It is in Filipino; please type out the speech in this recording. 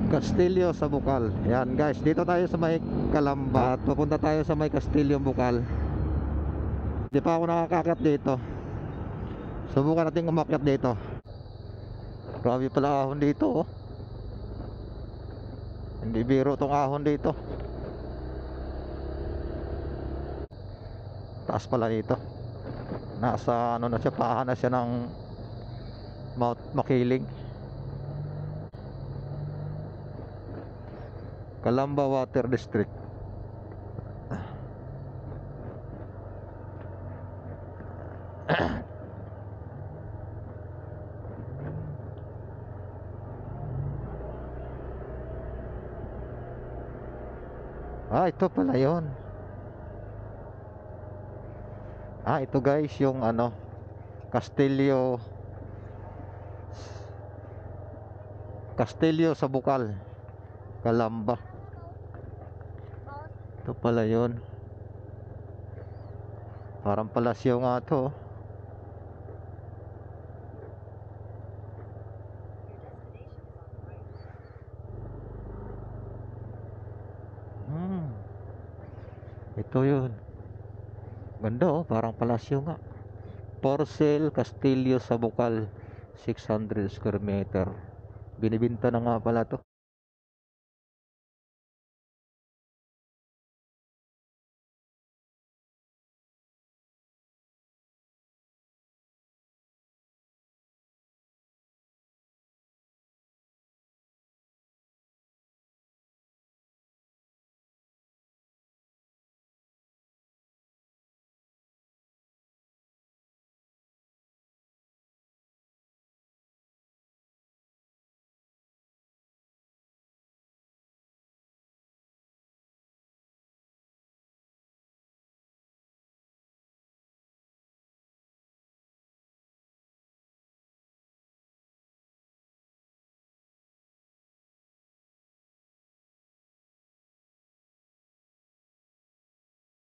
Castillo sa Bukal. Yan guys, dito tayo sa may Calamba at papunta tayo sa may Castillo Bukal. Hindi pa ako nakakakyat dito. Subukan natin umakyat dito. Grabe pala ahon dito, oh. Hindi biro tong ahon dito. Taas pala dito. Nasa ano na siya, paahan na siya ng Mount Makiling. Calamba Water District. Ito pala yon. Ito guys, yung ano, Castillo sa Bukal, Calamba. Ito pala yon. Parang palasyo nga to. Ito yun. Ganda, oh, parang palasyo nga. For sale, Castillo sa Bukal, 600 square meter. Binibinta na nga pala to.